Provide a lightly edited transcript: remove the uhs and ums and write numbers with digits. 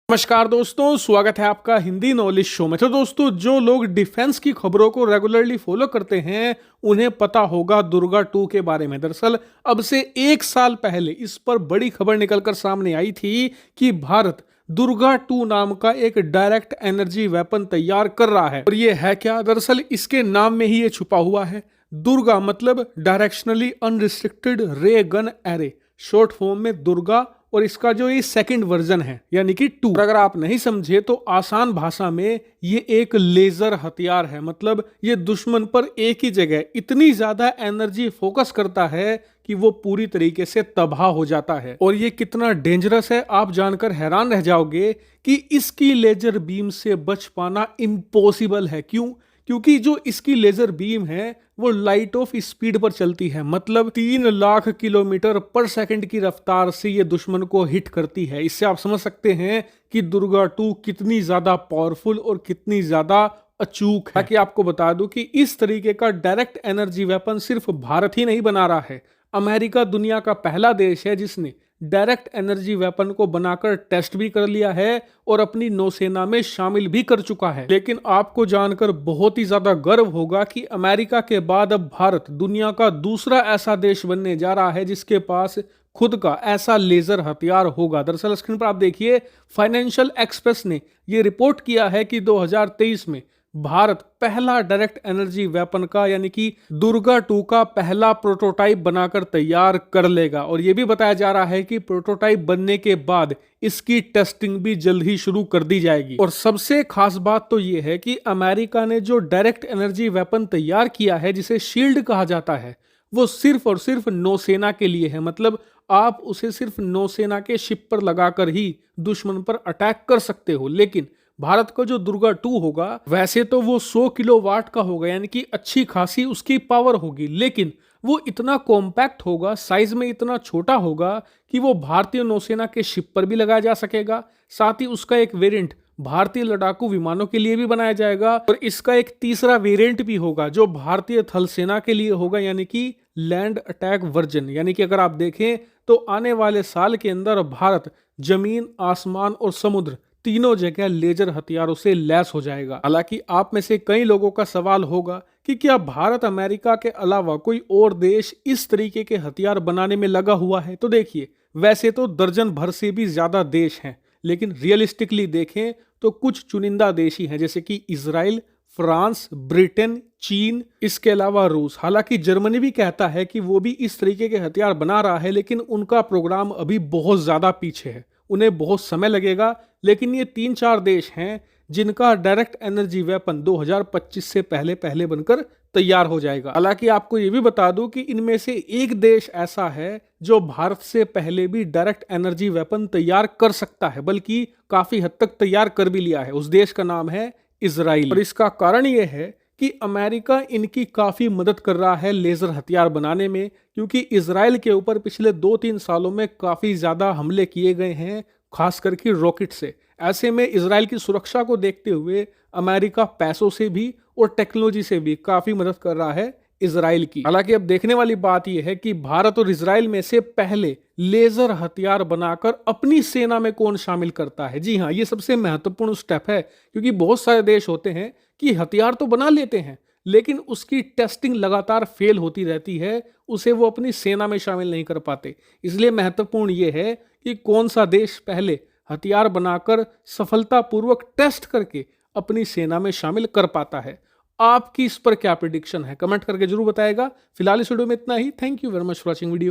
नमस्कार दोस्तों, स्वागत है आपका हिंदी नॉलेज शो में। तो दोस्तों, जो लोग डिफेंस की खबरों को रेगुलरली फॉलो करते हैं उन्हें पता होगा दुर्गा 2 के बारे में। दरअसल अब से 1 साल पहले इस पर बड़ी खबर निकलकर सामने आई थी कि भारत दुर्गा 2 नाम का एक डायरेक्ट एनर्जी वेपन तैयार कर रहा है। और ये है क्या? दरअसल इसके नाम में ही ये छुपा हुआ है। दुर्गा मतलब डायरेक्शनली अनरिस्ट्रिक्टेड रे गन एरे, शॉर्ट फॉर्म में दुर्गा। और इसका जो ये सेकंड वर्जन है यानी कि 2, अगर आप नहीं समझे तो आसान भाषा में ये एक लेजर हथियार है। मतलब ये दुश्मन पर एक ही जगह इतनी ज्यादा एनर्जी फोकस करता है कि वो पूरी तरीके से तबाह हो जाता है। और ये कितना डेंजरस है आप जानकर हैरान रह जाओगे कि इसकी लेजर बीम से बच पाना इम्पॉसिबल है। क्यों? क्योंकि जो इसकी लेजर बीम है वो लाइट ऑफ स्पीड पर चलती है। मतलब 3 लाख किलोमीटर पर सेकंड की रफ्तार से ये दुश्मन को हिट करती है। इससे आप समझ सकते हैं कि दुर्गा 2 कितनी ज्यादा पावरफुल और कितनी ज्यादा अचूक है। ताकि आपको बता दूं कि इस तरीके का डायरेक्ट एनर्जी वेपन सिर्फ भारत ही नहीं बना रहा है। अमेरिका दुनिया का पहला देश है जिसने डायरेक्ट एनर्जी वेपन को बनाकर टेस्ट भी कर लिया है और अपनी नौसेना में शामिल भी कर चुका है। लेकिन आपको जानकर बहुत ही ज्यादा गर्व होगा कि अमेरिका के बाद अब भारत दुनिया का दूसरा ऐसा देश बनने जा रहा है जिसके पास खुद का ऐसा लेजर हथियार होगा। दरअसल स्क्रीन पर आप देखिए, फाइनेंशियल एक्सप्रेस ने यह रिपोर्ट किया है कि 2023 में भारत पहला डायरेक्ट एनर्जी वेपन का यानी कि दुर्गा 2 का पहला प्रोटोटाइप बनाकर तैयार कर लेगा। और यह भी बताया जा रहा है कि प्रोटोटाइप बनने के बाद इसकी टेस्टिंग भी जल्द ही शुरू कर दी जाएगी। और सबसे खास बात तो यह है कि अमेरिका ने जो डायरेक्ट एनर्जी वेपन तैयार किया है जिसे शील्ड कहा जाता है वो सिर्फ और सिर्फ नौसेना के लिए है। मतलब आप उसे सिर्फ नौसेना के शिप पर लगाकर ही दुश्मन पर अटैक कर सकते हो। लेकिन भारत का जो दुर्गा 2 होगा वैसे तो वो 100 किलोवाट का होगा यानी कि अच्छी खासी उसकी पावर होगी, लेकिन वो इतना कॉम्पैक्ट होगा, साइज में इतना छोटा होगा कि वो भारतीय नौसेना के शिप पर भी लगाया जा सकेगा। साथ ही उसका एक वेरिएंट भारतीय लड़ाकू विमानों के लिए भी बनाया जाएगा और इसका एक तीसरा वेरिएंट भी होगा जो भारतीय थल सेना के लिए होगा यानी कि लैंड अटैक वर्जन। यानी कि अगर आप देखें तो आने वाले साल के अंदर भारत जमीन, आसमान और समुद्र तीनों जगह लेजर हथियारों से लैस हो जाएगा। हालांकि आप में से कई लोगों का सवाल होगा कि क्या भारत अमेरिका के अलावा कोई और देश इस तरीके के हथियार बनाने में लगा हुआ है? तो देखिए, वैसे तो दर्जन भर से भी ज्यादा देश हैं, लेकिन रियलिस्टिकली देखें तो कुछ चुनिंदा देश ही हैं जैसे कि इजराइल, फ्रांस, ब्रिटेन, चीन, इसके अलावा रूस। हालांकि जर्मनी भी कहता है कि वो भी इस तरीके के हथियार बना रहा है, लेकिन उनका प्रोग्राम अभी बहुत ज्यादा पीछे है, उन्हें बहुत समय लगेगा। लेकिन ये 3-4 देश हैं जिनका डायरेक्ट एनर्जी वेपन 2025 से पहले पहले बनकर तैयार हो जाएगा। हालांकि आपको ये भी बता दूं कि इनमें से एक देश ऐसा है जो भारत से पहले भी डायरेक्ट एनर्जी वेपन तैयार कर सकता है, बल्कि काफी हद तक तैयार कर भी लिया है। उस देश का नाम है इजराइल। और इसका कारण यह है कि अमेरिका इनकी काफी मदद कर रहा है लेजर हथियार बनाने में, क्योंकि इजराइल के ऊपर पिछले 2-3 सालों में काफी ज्यादा हमले किए गए हैं, खास करके रॉकेट से। ऐसे में इजराइल की सुरक्षा को देखते हुए अमेरिका पैसों से भी और टेक्नोलॉजी से भी काफी मदद कर रहा है इजराइल की। हालांकि अब देखने वाली बात यह है कि भारत और इजराइल में से पहले लेजर हथियार बनाकर अपनी सेना में कौन शामिल करता है। जी हाँ, ये सबसे महत्वपूर्ण स्टेप है, क्योंकि बहुत सारे देश होते हैं कि हथियार तो बना लेते हैं लेकिन उसकी टेस्टिंग लगातार फेल होती रहती है, उसे वो अपनी सेना में शामिल नहीं कर पाते। इसलिए महत्वपूर्ण ये है कि कौन सा देश पहले हथियार बनाकर सफलतापूर्वक टेस्ट करके अपनी सेना में शामिल कर पाता है। आपकी इस पर क्या प्रिडिक्शन है? कमेंट करके जरूर बताएगा। फिलहाल इस वीडियो में इतना ही। Thank you very much for watching video.